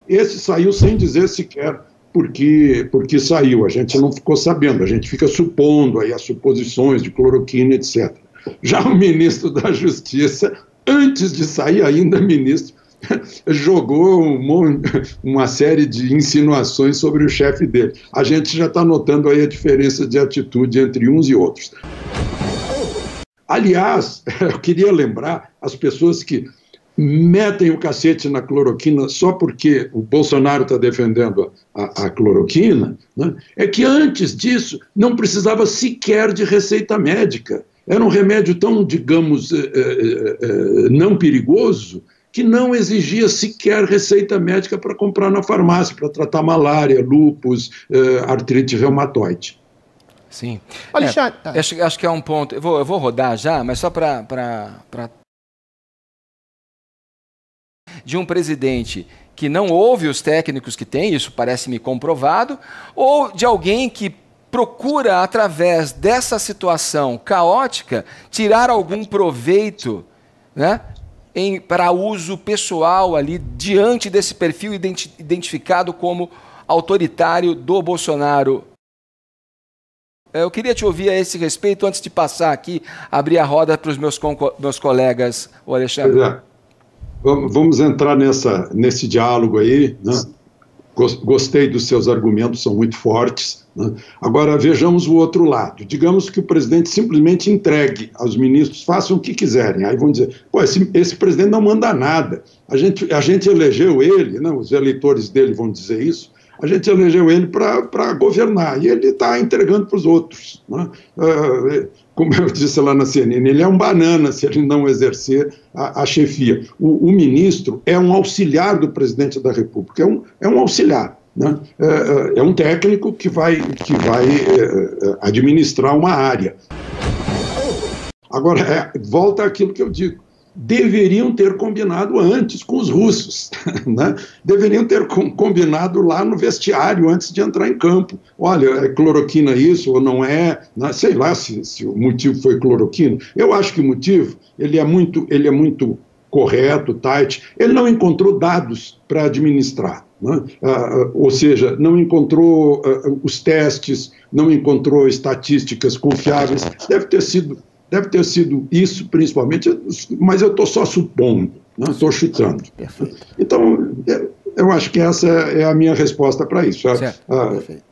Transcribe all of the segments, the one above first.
Esse saiu sem dizer sequer porque saiu. A gente não ficou sabendo, a gente fica supondo aí as suposições de cloroquina, etc. Já o ministro da Justiça, antes de sair ainda ministro, jogou uma série de insinuações sobre o chefe dele. A gente já está notando aí a diferença de atitude entre uns e outros. Aliás, eu queria lembrar as pessoas que metem o cacete na cloroquina só porque o Bolsonaro está defendendo a cloroquina, né? É que antes disso não precisava sequer de receita médica. Era um remédio tão, digamos, não perigoso, que não exigia sequer receita médica para comprar na farmácia, para tratar malária, lúpus, artrite reumatoide. Sim. Alexandre, acho que é um ponto. Eu vou rodar já, mas só para de um presidente que não ouve os técnicos que tem, isso parece-me comprovado, ou de alguém que procura, através dessa situação caótica, tirar algum proveito, né, para uso pessoal ali, diante desse perfil identificado como autoritário do Bolsonaro. Eu queria te ouvir a esse respeito, antes de passar aqui, abrir a roda para os meus colegas, o Alexandre. Vamos entrar nesse diálogo aí, né? Gostei dos seus argumentos, são muito fortes, né? Agora vejamos o outro lado. Digamos que o presidente simplesmente entregue aos ministros, façam o que quiserem. Aí vão dizer, pô, esse presidente não manda nada. A gente elegeu ele, né? Os eleitores dele vão dizer isso. A gente elegeu ele para governar, e ele está entregando para os outros, né? Como eu disse lá na CNN, ele é um banana se ele não exercer a chefia. O ministro é um auxiliar do presidente da República, é um auxiliar, né? É um técnico que vai administrar uma área. Agora, volta àquilo que eu digo. Deveriam ter combinado antes com os russos, né? Deveriam ter combinado lá no vestiário antes de entrar em campo. Olha, é cloroquina isso ou não é? Sei lá se o motivo foi cloroquina. Eu acho que o motivo ele é muito correto, tight. Ele não encontrou dados para administrar, né? Ou seja, não encontrou os testes, não encontrou estatísticas confiáveis. Deve ter sido isso, principalmente, mas eu estou só supondo, não estou chutando. Perfeito. Então, eu acho que essa é a minha resposta para isso.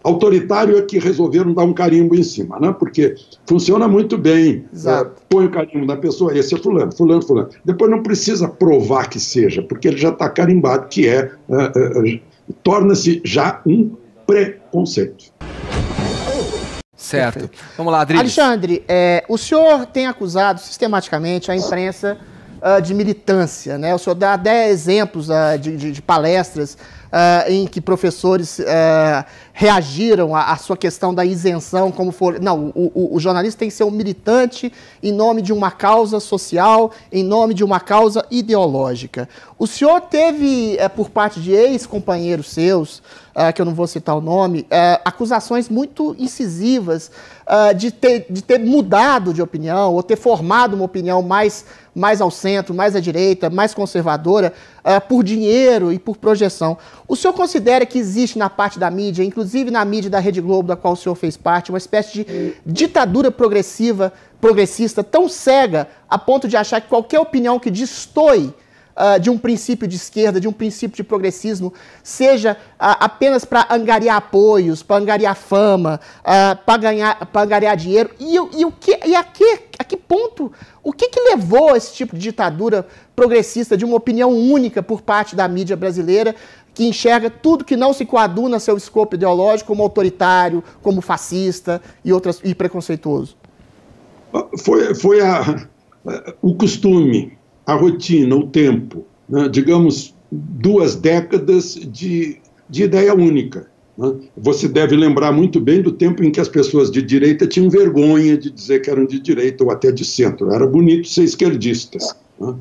Autoritário é que resolveram dar um carimbo em cima, né? Porque funciona muito bem. Põe o carimbo da pessoa, esse é fulano. Depois não precisa provar que seja, porque ele já está carimbado, que torna-se já um preconceito. Certo. Perfeito. Vamos lá, Adriles. Alexandre, o senhor tem acusado sistematicamente a imprensa de militância, né? O senhor dá 10 exemplos de palestras em que professores reagiram à sua questão da isenção, como for... Não, o jornalista tem que ser um militante em nome de uma causa social, em nome de uma causa ideológica. O senhor teve, por parte de ex-companheiros seus, que eu não vou citar o nome, acusações muito incisivas de ter mudado de opinião ou ter formado uma opinião mais ao centro, mais à direita, mais conservadora, por dinheiro e por projeção. O senhor considera que existe na parte da mídia, inclusive na mídia da Rede Globo, da qual o senhor fez parte, uma espécie de ditadura progressista tão cega a ponto de achar que qualquer opinião que destoe de um princípio de esquerda, de um princípio de progressismo, seja apenas para angariar apoios, para angariar fama, para angariar dinheiro? A que ponto, o que levou a esse tipo de ditadura progressista, de uma opinião única por parte da mídia brasileira, que enxerga tudo que não se coaduna a seu escopo ideológico como autoritário, como fascista e preconceituoso? Foi o costume, a rotina, o tempo, né? Digamos, 2 décadas de ideia única, né? Você deve lembrar muito bem do tempo em que as pessoas de direita tinham vergonha de dizer que eram de direita ou até de centro. Era bonito ser esquerdistas, né?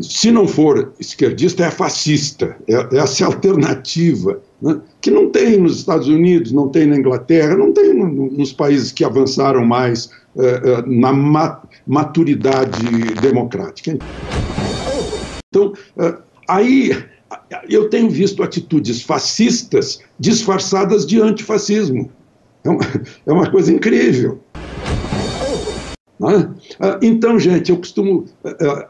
Se não for esquerdista, é fascista, é essa alternativa, né? Que não tem nos Estados Unidos, não tem na Inglaterra, não tem nos países que avançaram mais na maturidade democrática. Então, aí eu tenho visto atitudes fascistas disfarçadas de antifascismo. É uma coisa incrível. Né? Então, gente, eu costumo,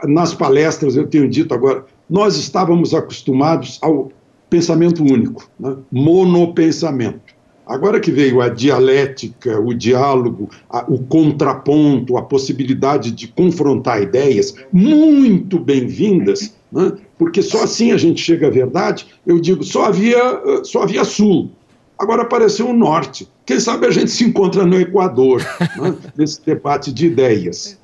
nas palestras, eu tenho dito agora, nós estávamos acostumados ao pensamento único, né? Monopensamento. Agora que veio a dialética, o diálogo, o contraponto, a possibilidade de confrontar ideias, muito bem-vindas, né? Porque só assim a gente chega à verdade. Eu digo, só havia sul, agora apareceu o norte. Quem sabe a gente se encontra no Equador, né? Nesse debate de ideias.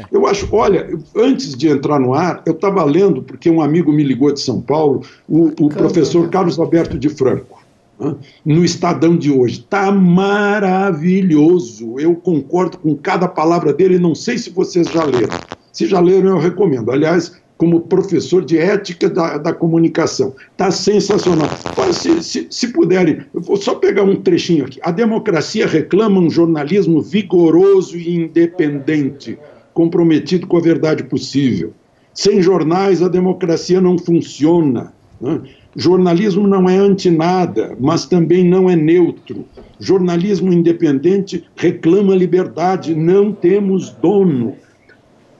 Eu acho, olha, antes de entrar no ar, eu estava lendo, porque um amigo me ligou de São Paulo, o professor Carlos Alberto de Franco, né, no Estadão de hoje. Está maravilhoso, eu concordo com cada palavra dele, não sei se vocês já leram. Se já leram, eu recomendo. Aliás, como professor de ética da comunicação. Está sensacional. Se puderem, eu vou só pegar um trechinho aqui. A democracia reclama um jornalismo vigoroso e independente, comprometido com a verdade possível. Sem jornais, a democracia não funciona, né? Jornalismo não é anti-nada, mas também não é neutro. Jornalismo independente reclama liberdade, não temos dono.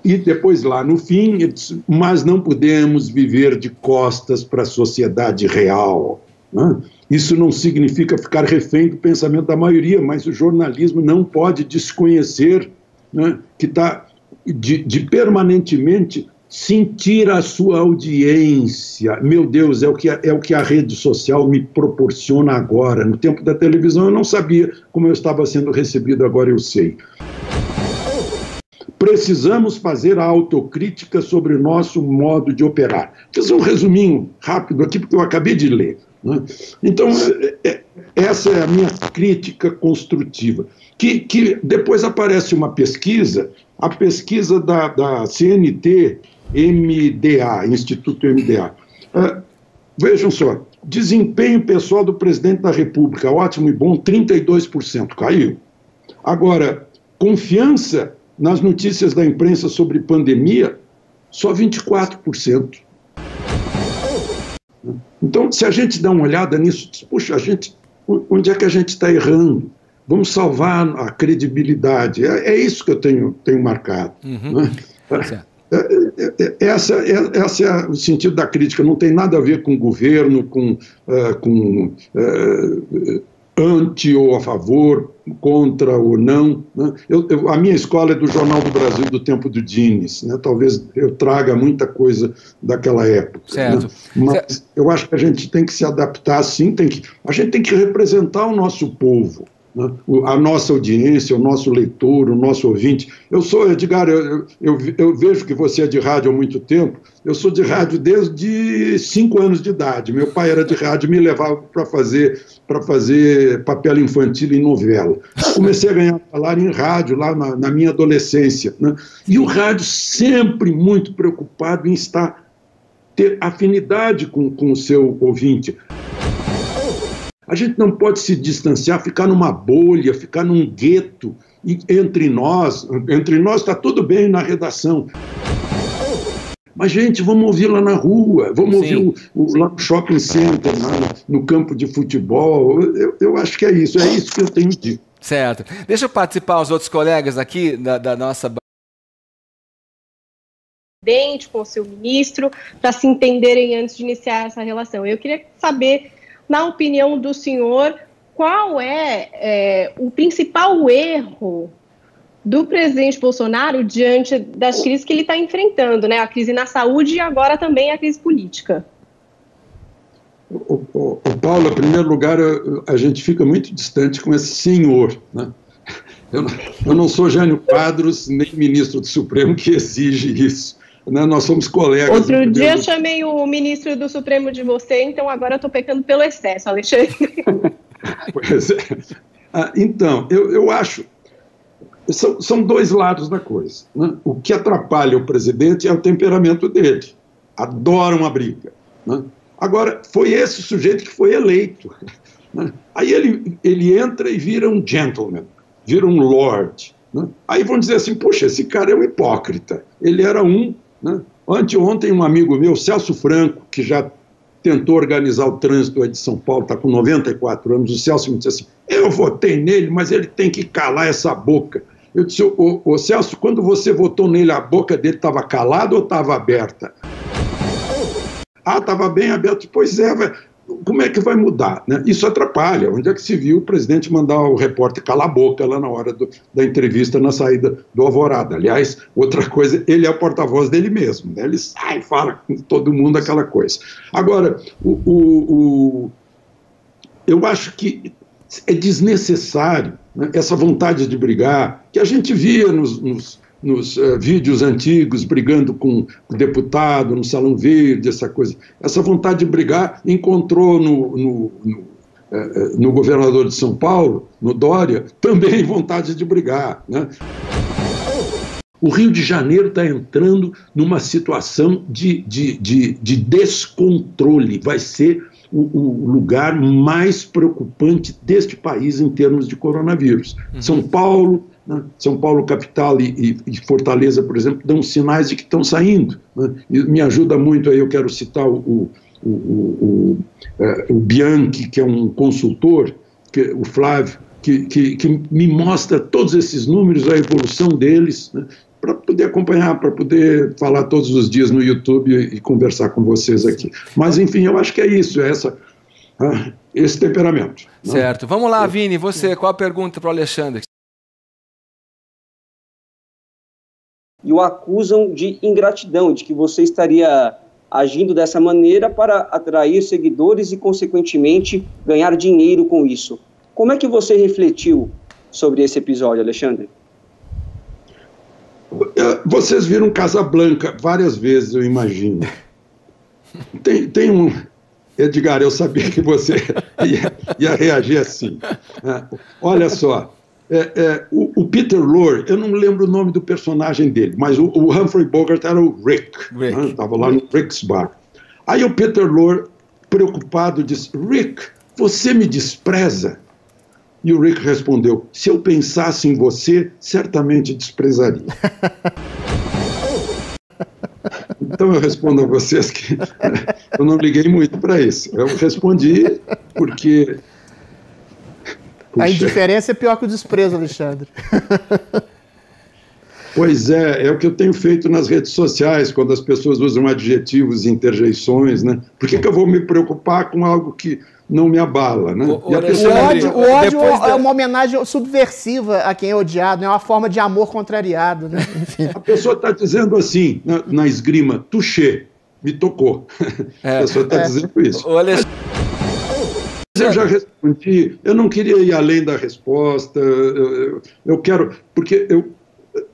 E depois, lá no fim, mas não podemos viver de costas para a sociedade real, né? Isso não significa ficar refém do pensamento da maioria, mas o jornalismo não pode desconhecer, né, que está de permanentemente sentir a sua audiência. Meu Deus, é o que a rede social me proporciona agora. No tempo da televisão eu não sabia como eu estava sendo recebido, agora eu sei. Precisamos fazer a autocrítica sobre o nosso modo de operar. Fiz um resuminho rápido aqui, porque eu acabei de ler, né? Então, essa é a minha crítica construtiva. Que depois aparece uma pesquisa, a pesquisa da CNT-MDA, Instituto MDA. Vejam só, desempenho pessoal do presidente da República, ótimo e bom, 32%, caiu. Agora, confiança nas notícias da imprensa sobre pandemia, só 24%. Então, se a gente dá uma olhada nisso, puxa, onde é que a gente está errando? Vamos salvar a credibilidade. É isso que eu tenho marcado. Uhum. Né? Esse é o sentido da crítica. Não tem nada a ver com governo, com anti ou a favor, contra ou não, né? A minha escola é do Jornal do Brasil do tempo do Dines, né? Talvez eu traga muita coisa daquela época. Certo. Né? Mas eu acho que a gente tem que se adaptar, sim, a gente tem que representar o nosso povo, né? A nossa audiência, o nosso leitor, o nosso ouvinte. Eu sou, Edgar, eu vejo que você é de rádio há muito tempo. Eu sou de rádio desde 5 anos de idade. Meu pai era de rádio e me levava para fazer papel infantil em novela. Comecei a ganhar salário em rádio lá na minha adolescência, né? E o rádio sempre muito preocupado em ter afinidade com o seu ouvinte. A gente não pode se distanciar, ficar numa bolha, ficar num gueto. E entre nós está tudo bem na redação. Mas, gente, vamos ouvir lá na rua, vamos ouvir lá no shopping center, no campo de futebol. Eu acho que é isso que eu tenho dito. Certo. Deixa eu participar os outros colegas aqui da nossa... com o seu ministro, para se entenderem antes de iniciar essa relação. Eu queria saber, na opinião do senhor, qual é o principal erro do presidente Bolsonaro diante das crises que ele está enfrentando, né? A crise na saúde e agora também a crise política. Paulo, em primeiro lugar, a gente fica muito distante com esse senhor, né? Eu não sou Jânio Quadros, nem ministro do Supremo que exige isso. Né? Nós somos colegas. Outro dia eu chamei o ministro do Supremo de você, então agora eu estou pecando pelo excesso, Alexandre. Pois é. Então, eu acho... São dois lados da coisa, né? O que atrapalha o presidente é o temperamento dele. Adora uma briga, né? Agora, foi esse sujeito que foi eleito, né? Aí ele entra e vira um gentleman, vira um lord, né? Aí vão dizer assim, poxa, esse cara é um hipócrita. Ele era um, né? Anteontem, um amigo meu, Celso Franco, que já tentou organizar o trânsito de São Paulo, está com 94 anos, o Celso me disse assim, eu votei nele, mas ele tem que calar essa boca. Eu disse, ô Celso, quando você votou nele, a boca dele estava calada ou estava aberta? Ah, estava bem aberto. Pois é, como é que vai mudar, né? Isso atrapalha. Onde é que se viu o presidente mandar o repórter calar a boca lá na hora da entrevista na saída do Alvorada? Aliás, outra coisa, ele é o porta-voz dele mesmo, né? Ele sai, fala com todo mundo aquela coisa. Agora, eu acho que é desnecessário, né, essa vontade de brigar, que a gente via nos vídeos antigos, brigando com o deputado no Salão Verde, essa coisa. Essa vontade de brigar encontrou no governador de São Paulo, no Dória, também vontade de brigar, né? O Rio de Janeiro está entrando numa situação de descontrole. Vai ser o lugar mais preocupante deste país em termos de coronavírus. São Paulo, né? São Paulo capital e Fortaleza, por exemplo, dão sinais de que estão saindo, né? E me ajuda muito aí, eu quero citar o Bianchi, que é um consultor, o Flávio, que me mostra todos esses números, a evolução deles, né? Para poder acompanhar, para poder falar todos os dias no YouTube e conversar com vocês aqui. Mas, enfim, eu acho que é isso, esse temperamento. Certo. Né? Vamos lá, Vini, você, qual a pergunta para o Alexandre? E o acusam de ingratidão, de que você estaria agindo dessa maneira para atrair seguidores e, consequentemente, ganhar dinheiro com isso. Como é que você refletiu sobre esse episódio, Alexandre? Vocês viram Casablanca várias vezes, eu imagino. Tem um... Edgar, eu sabia que você ia reagir assim. Olha só, o Peter Lorre, eu não lembro o nome do personagem dele, mas o Humphrey Bogart era o Rick. Estava lá no Rick's Bar. Aí o Peter Lorre, preocupado, disse, Rick, você me despreza? E o Rick respondeu, se eu pensasse em você, certamente desprezaria. Então eu respondo a vocês que eu não liguei muito para isso. Eu respondi porque... Puxa. A indiferença é pior que o desprezo, Alexandre. Pois é o que eu tenho feito nas redes sociais, quando as pessoas usam adjetivos e interjeições, né? Por que eu vou me preocupar com algo que não me abala, né? O ódio é uma homenagem subversiva a quem é odiado, é uma forma de amor contrariado, né? Enfim. A pessoa está dizendo assim, na esgrima, touché, me tocou. A pessoa está dizendo isso. Eu já respondi, eu não queria ir além da resposta, eu quero, porque eu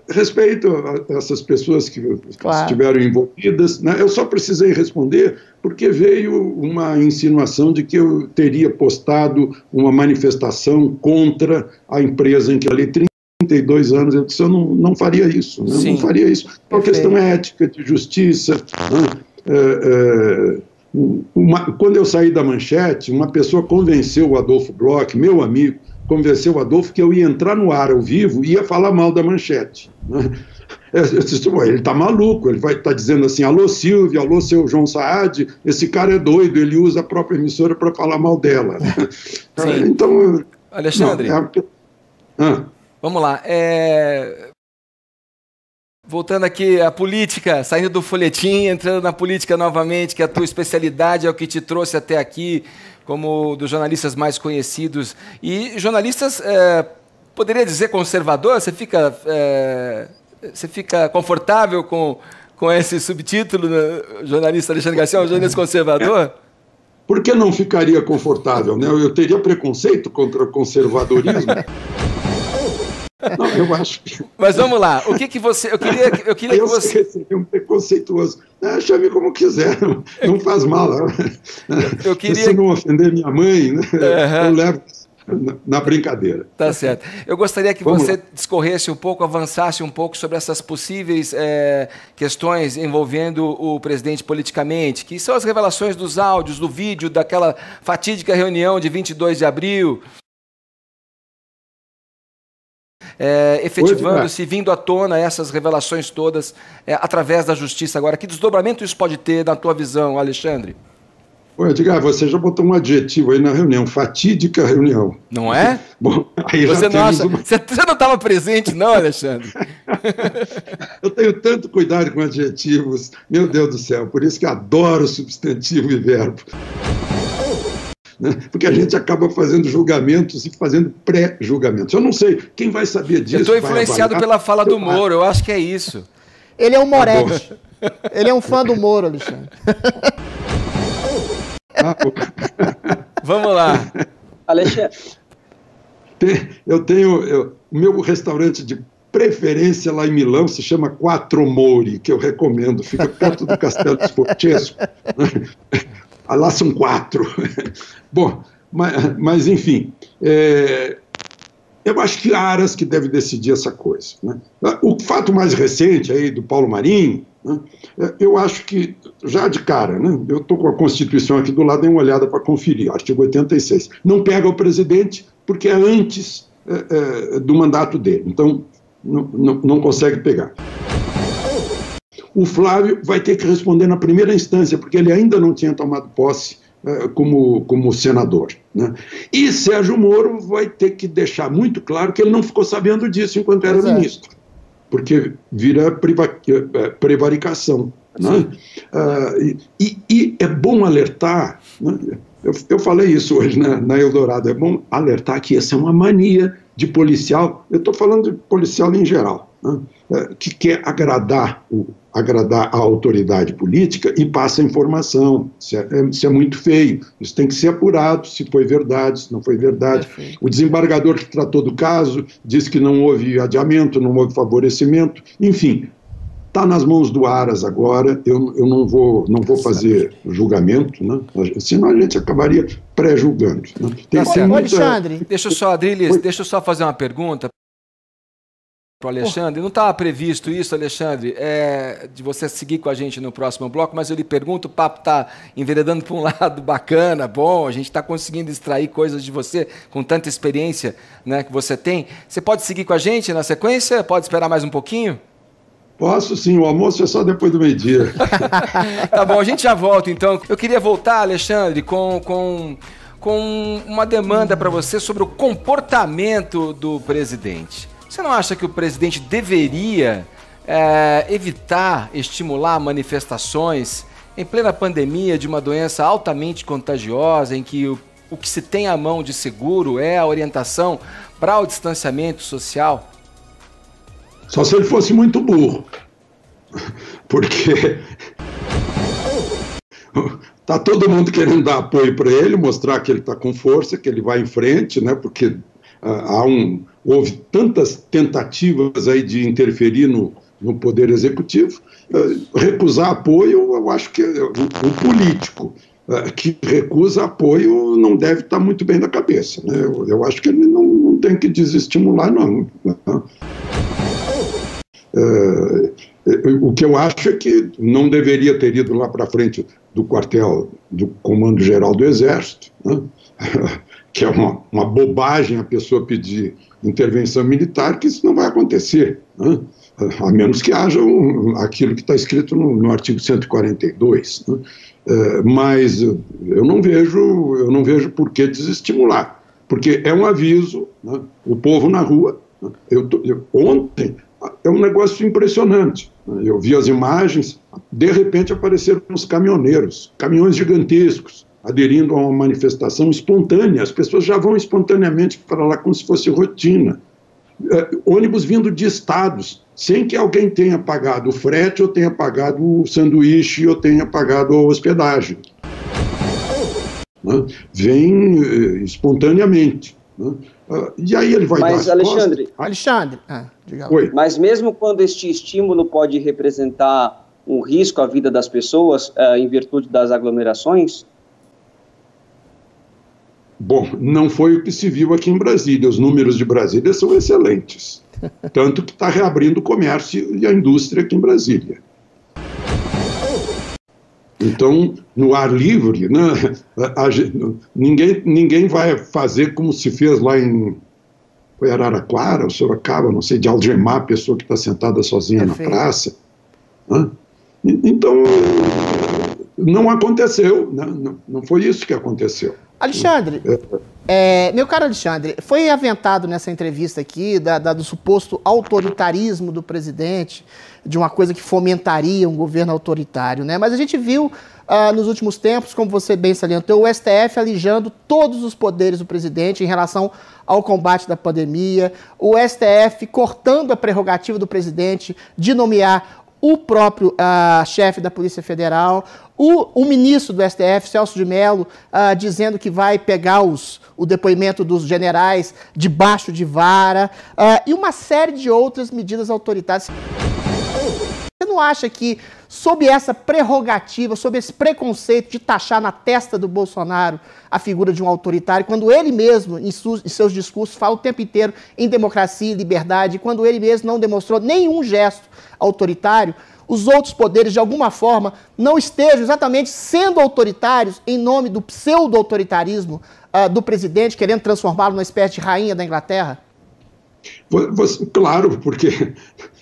respeito essas pessoas que estiveram envolvidas, né? Eu só precisei responder porque veio uma insinuação de que eu teria postado uma manifestação contra a empresa em que eu falei 32 anos, eu disse, eu não faria isso, né? Não faria isso. É uma questão ética, de justiça, né? Quando eu saí da Manchete, uma pessoa convenceu o Adolfo Bloch, meu amigo, convenceu o Adolfo que eu ia entrar no ar ao vivo e ia falar mal da Manchete. Eu disse, ele está maluco, ele vai estar dizendo assim, alô Silvio, alô seu João Saad, esse cara é doido, ele usa a própria emissora para falar mal dela. Então... Alexandre, vamos lá. Voltando aqui à política, saindo do folhetim, entrando na política novamente, que a tua especialidade é o que te trouxe até aqui, como dos jornalistas mais conhecidos. E jornalistas, poderia dizer conservador? Você fica confortável com esse subtítulo, né? Jornalista Alexandre Garcia, um jornalista conservador? Por que não ficaria confortável, né? Eu teria preconceito contra o conservadorismo? Não, eu acho que... Mas vamos lá, o que você... Eu queria que você... seria um preconceituoso. Chame como quiser, não faz mal. Se não ofender minha mãe, né? Eu levo na brincadeira. Tá certo. Eu gostaria que você discorresse um pouco, avançasse um pouco sobre essas possíveis questões envolvendo o presidente politicamente, que são as revelações dos áudios, do vídeo, daquela fatídica reunião de 22 de abril... efetivando-se, vindo à tona essas revelações todas através da justiça agora? Que desdobramento isso pode ter na tua visão, Alexandre? Ô, Edgar, você já botou um adjetivo aí na reunião, fatídica reunião. Não é? Bom, aí você já você não estava presente, não, Alexandre? Eu tenho tanto cuidado com adjetivos, meu Deus do céu, por isso que adoro substantivo e verbo. Porque a gente acaba fazendo julgamentos e fazendo pré-julgamentos. Eu não sei, quem vai saber disso? Eu estou influenciado pela fala do Moro, eu acho que é isso. Ele é um Moretti. Ele é um fã do Moro, Alexandre. Vamos lá. Alexandre. O meu restaurante de preferência lá em Milão se chama Quattro Mori, que eu recomendo, fica perto do Castelo Sforzesco. Lá são 4. Bom, mas enfim, eu acho que Aras que deve decidir essa coisa, né? O fato mais recente aí do Paulo Marinho, né, eu acho que, já de cara, né, eu estou com a Constituição aqui do lado, dei uma olhada para conferir, artigo 86. Não pega o presidente porque é antes do mandato dele, então não consegue pegar. O Flávio vai ter que responder na primeira instância, porque ele ainda não tinha tomado posse como senador, né? E Sérgio Moro vai ter que deixar muito claro que ele não ficou sabendo disso enquanto era ministro, porque vira prevaricação, né? E é bom alertar, né? Eu falei isso hoje na Eldorado, é bom alertar que essa é uma mania de policial, eu estou falando de policial em geral, né? Que quer agradar a autoridade política e passa a informação. Isso é muito feio, isso tem que ser apurado, se foi verdade, se não foi verdade. O desembargador que tratou do caso disse que não houve adiamento, não houve favorecimento, enfim, está nas mãos do Aras agora, eu não vou fazer julgamento, né? Senão a gente acabaria pré-julgando. Né? Alexandre. Deixa eu só fazer uma pergunta para o Alexandre. Não estava previsto isso, Alexandre, de você seguir com a gente no próximo bloco, mas eu lhe pergunto, o papo está enveredando para um lado bacana, bom, a gente está conseguindo extrair coisas de você com tanta experiência, né, que você tem. Você pode seguir com a gente na sequência? Pode esperar mais um pouquinho? Posso sim, o almoço é só depois do meio-dia. Tá bom, a gente já volta então. Eu queria voltar, Alexandre, com uma demanda para você sobre o comportamento do presidente. Você não acha que o presidente deveria evitar estimular manifestações em plena pandemia de uma doença altamente contagiosa, em que o que se tem à mão de seguro é a orientação para o distanciamento social? Só se ele fosse muito burro, porque está todo mundo querendo dar apoio para ele, mostrar que ele está com força, que ele vai em frente, né? Porque houve tantas tentativas aí de interferir no poder executivo. Recusar apoio, eu acho que o político que recusa apoio não deve estar muito bem da cabeça, né? Eu acho que ele não tem que desestimular, não. O que eu acho é que não deveria ter ido lá para frente do quartel do Comando Geral do Exército, né? Que é uma bobagem a pessoa pedir intervenção militar, que isso não vai acontecer, né? A menos que haja aquilo que está escrito no artigo 142, né? Mas eu não vejo por que desestimular, porque é um aviso, né? O povo na rua, né? Ontem é um negócio impressionante. Eu vi as imagens, de repente apareceram uns caminhoneiros, caminhões gigantescos, aderindo a uma manifestação espontânea. As pessoas já vão espontaneamente para lá como se fosse rotina. Ônibus vindo de estados, sem que alguém tenha pagado o frete, ou tenha pagado o sanduíche, ou tenha pagado a hospedagem. Né? Vem espontaneamente. Né? E aí ele vai dar as Alexandre, diga lá. Oi. Mas mesmo quando este estímulo pode representar um risco à vida das pessoas em virtude das aglomerações? Bom, não foi o que se viu aqui em Brasília. Os números de Brasília são excelentes. Tanto que está reabrindo o comércio e a indústria aqui em Brasília. Então, no ar livre, né, ninguém vai fazer como se fez lá foi Araraquara, ou Sorocaba, não sei, de algemar a pessoa que está sentada sozinha na praça. Né? Então, não aconteceu, né? Não foi isso que aconteceu. Alexandre, meu caro Alexandre, foi aventado nessa entrevista aqui do suposto autoritarismo do presidente, de uma coisa que fomentaria um governo autoritário, né? Mas a gente viu nos últimos tempos, como você bem salientou, o STF alijando todos os poderes do presidente em relação ao combate da pandemia, o STF cortando a prerrogativa do presidente de nomear o próprio chefe da Polícia Federal, o ministro do STF, Celso de Mello, dizendo que vai pegar o depoimento dos generais debaixo de vara, e uma série de outras medidas autoritárias. Você não acha que, sob essa prerrogativa, sob esse preconceito de taxar na testa do Bolsonaro a figura de um autoritário, quando ele mesmo, em seus discursos, fala o tempo inteiro em democracia e liberdade, quando ele mesmo não demonstrou nenhum gesto autoritário, os outros poderes, de alguma forma, não estejam exatamente sendo autoritários em nome do pseudo-autoritarismo do presidente, querendo transformá-lo numa espécie de rainha da Inglaterra? Claro, porque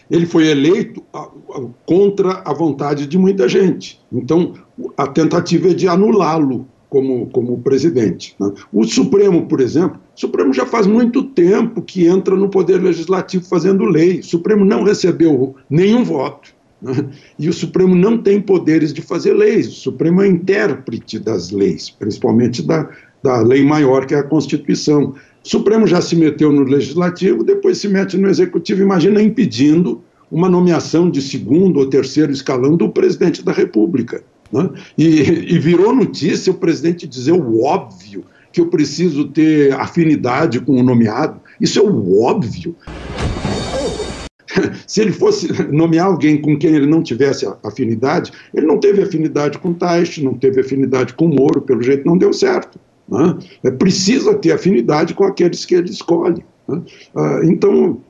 ele foi eleito contra a vontade de muita gente. Então, a tentativa é de anulá-lo como presidente. Né? O Supremo, por exemplo, o Supremo já faz muito tempo que entra no Poder Legislativo fazendo lei. O Supremo não recebeu nenhum voto, né? E o Supremo não tem poderes de fazer leis. O Supremo é intérprete das leis, principalmente da lei maior, que é a Constituição. O Supremo já se meteu no Legislativo, depois se mete no Executivo, imagina impedindo uma nomeação de segundo ou terceiro escalão do presidente da República. Né? E virou notícia o presidente dizer o óbvio, que eu preciso ter afinidade com o nomeado. Isso é o óbvio. Se ele fosse nomear alguém com quem ele não tivesse afinidade, ele não teve afinidade com Taixe, não teve afinidade com Moro, pelo jeito não deu certo. Né? Precisa ter afinidade com aqueles que ele escolhe. Né? Então,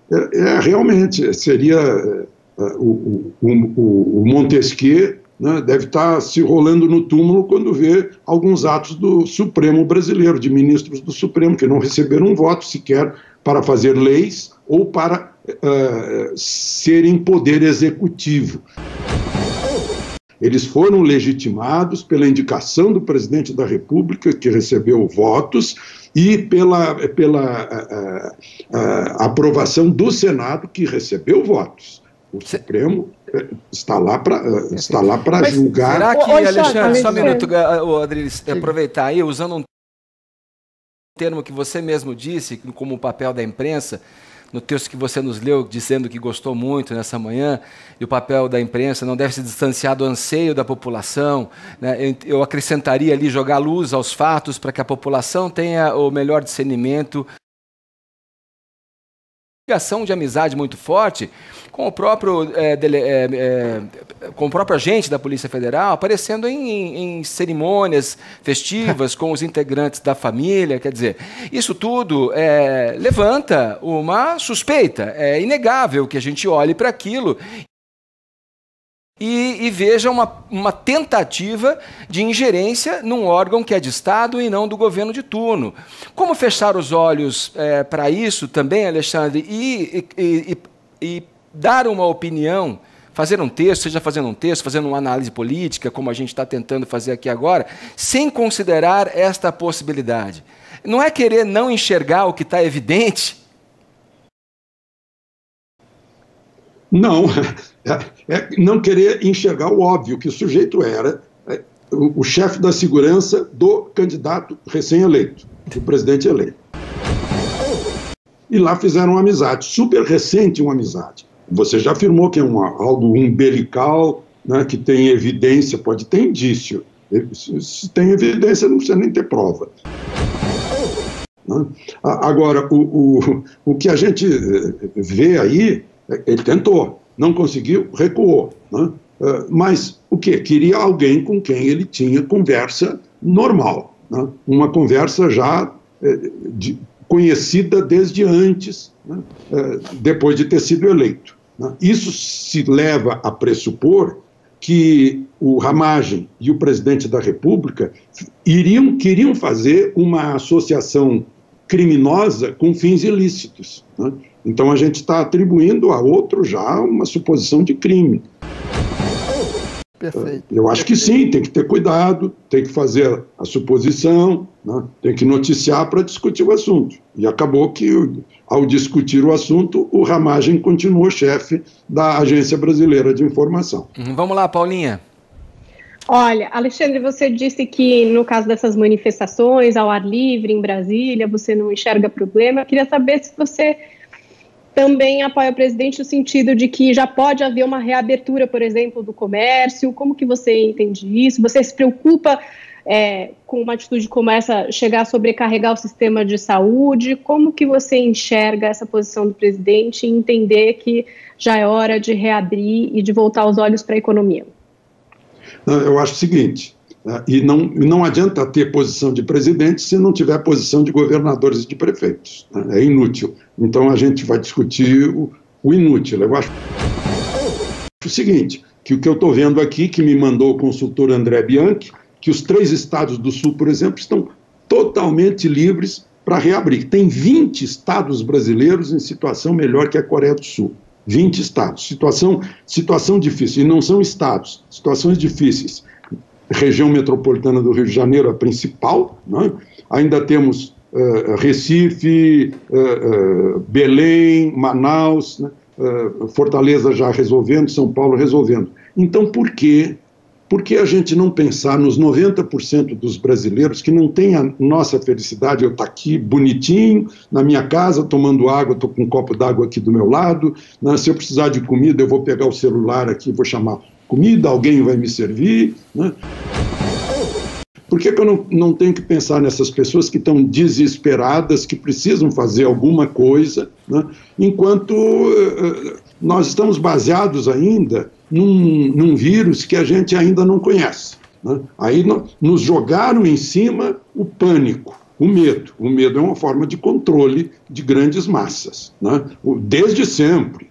realmente, seria o Montesquieu, né, deve estar se rolando no túmulo quando vê alguns atos do Supremo brasileiro, de ministros do Supremo, que não receberam um voto sequer para fazer leis ou para serem poder executivo. Eles foram legitimados pela indicação do presidente da República, que recebeu votos, e pela aprovação do Senado, que recebeu votos. O Supremo está lá para julgar. Será que, Alexandre, só um minuto, Adriles, aproveitar aí, usando um termo que você mesmo disse, como o papel da imprensa, no texto que você nos leu, dizendo que gostou muito nessa manhã, e o papel da imprensa não deve se distanciar do anseio da população, né? Eu acrescentaria ali jogar luz aos fatos para que a população tenha o melhor discernimento. Ligação de amizade muito forte com o próprio agente da Polícia Federal, aparecendo em cerimônias festivas com os integrantes da família. Quer dizer, isso tudo levanta uma suspeita. É inegável que a gente olhe para aquilo e veja uma tentativa de ingerência num órgão que é de Estado e não do governo de turno. Como fechar os olhos para isso também, Alexandre, e dar uma opinião, fazer um texto, seja fazendo um texto, fazendo uma análise política, como a gente está tentando fazer aqui agora, sem considerar esta possibilidade? Não é querer não enxergar o que está evidente? Não, é não querer enxergar o óbvio, que o sujeito era o chefe da segurança do candidato recém-eleito, do presidente eleito. E lá fizeram uma amizade, super recente uma amizade. Você já afirmou que é algo umbilical, né, que tem evidência, pode ter indício. Se tem evidência, não precisa nem ter prova. Agora, o que a gente vê aí, ele tentou, não conseguiu, recuou. Né? Mas o quê? Queria alguém com quem ele tinha conversa normal, né? Uma conversa já conhecida desde antes, né? Depois de ter sido eleito. Né? Isso se leva a pressupor que o Ramagem e o presidente da República queriam fazer uma associação criminosa com fins ilícitos, né? Então a gente está atribuindo a outro já uma suposição de crime. Perfeito. Eu acho que sim, tem que ter cuidado, tem que fazer a suposição, né? Tem que noticiar para discutir o assunto. E acabou que, ao discutir o assunto, o Ramagem continuou chefe da Agência Brasileira de Informação. Vamos lá, Paulinha. Olha, Alexandre, você disse que no caso dessas manifestações ao ar livre em Brasília, você não enxerga problema. Eu queria saber se você também apoia o presidente no sentido de que já pode haver uma reabertura, por exemplo, do comércio. Como que você entende isso? Você se preocupa com uma atitude como essa, chegar a sobrecarregar o sistema de saúde? Como que você enxerga essa posição do presidente e entender que já é hora de reabrir e de voltar os olhos para a economia? Eu acho o seguinte, e não adianta ter posição de presidente se não tiver posição de governadores e de prefeitos, né? É inútil. Então a gente vai discutir o inútil. Eu acho o seguinte, que o que eu estou vendo aqui, que me mandou o consultor André Bianchi, que os 3 estados do Sul, por exemplo, estão totalmente livres para reabrir. Tem 20 estados brasileiros em situação melhor que a Coreia do Sul. 20 estados. Situação difícil. E não são estados, situações difíceis. Região metropolitana do Rio de Janeiro, a principal, né? Ainda temos Recife, Belém, Manaus, né? Fortaleza já resolvendo, São Paulo resolvendo. Então, por que a gente não pensar nos 90% dos brasileiros que não têm a nossa felicidade? Eu estou aqui bonitinho, na minha casa, tomando água, estou com um copo d'água aqui do meu lado, né? Se eu precisar de comida, eu vou pegar o celular aqui, vou chamar comida, alguém vai me servir, né? Por que eu não tenho que pensar nessas pessoas que estão desesperadas, que precisam fazer alguma coisa, né? Enquanto nós estamos baseados ainda num vírus que a gente ainda não conhece, né? Aí nos jogaram em cima o pânico, o medo. O medo é uma forma de controle de grandes massas, né? Desde sempre.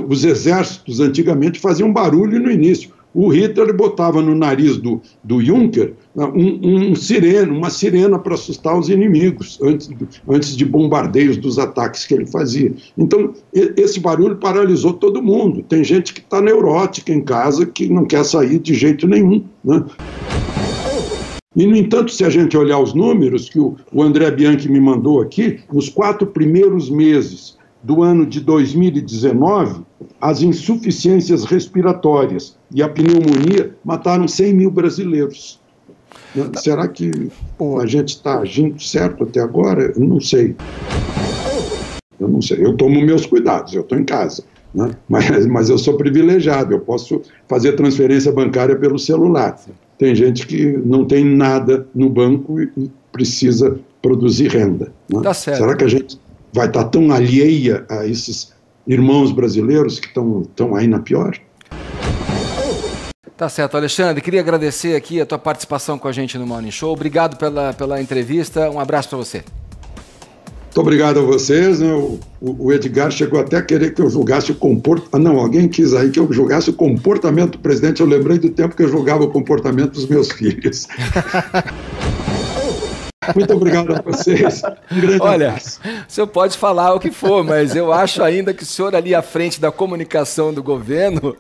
Os exércitos antigamente faziam barulho no início. O Hitler botava no nariz do Juncker uma sirena para assustar os inimigos, antes de bombardeios dos ataques que ele fazia. Então, esse barulho paralisou todo mundo. Tem gente que está neurótica em casa, que não quer sair de jeito nenhum, né? E, no entanto, se a gente olhar os números que o André Bianchi me mandou aqui, nos 4 primeiros meses do ano de 2019, as insuficiências respiratórias e a pneumonia mataram 100 mil brasileiros. Será que a gente está agindo certo até agora? Eu não sei. Eu tomo meus cuidados, eu estou em casa, né? Mas eu sou privilegiado, eu posso fazer transferência bancária pelo celular. Tem gente que não tem nada no banco e precisa produzir renda, né? Tá certo. Será que a gente vai estar tão alheia a esses irmãos brasileiros que estão aí na pior? Tá certo, Alexandre. Queria agradecer aqui a tua participação com a gente no Morning Show. Obrigado pela entrevista. Um abraço para você. Muito obrigado a vocês, né? O Edgar chegou até a querer que eu julgasse o comportamento... não, alguém quis aí que eu julgasse o comportamento do presidente. Eu lembrei do tempo que eu julgava o comportamento dos meus filhos. Muito obrigado a vocês. Um grande abraço. O senhor pode falar o que for, mas eu acho ainda que o senhor ali à frente da comunicação do governo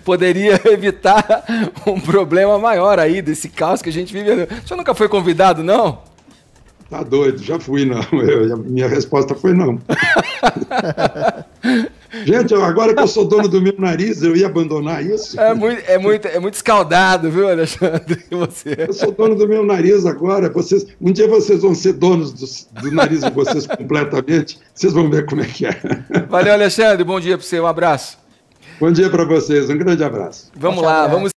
poderia evitar um problema maior aí desse caos que a gente vive. O senhor nunca foi convidado, não? Tá doido, já fui, não. Minha resposta foi não. Gente, agora que eu sou dono do meu nariz, eu ia abandonar isso? É muito escaldado, viu, Alexandre? Eu sou dono do meu nariz agora. Um dia vocês vão ser donos do nariz de vocês completamente. Vocês vão ver como é que é. Valeu, Alexandre. Bom dia para você. Um abraço. Bom dia para vocês. Um grande abraço. Vamos lá. Vamos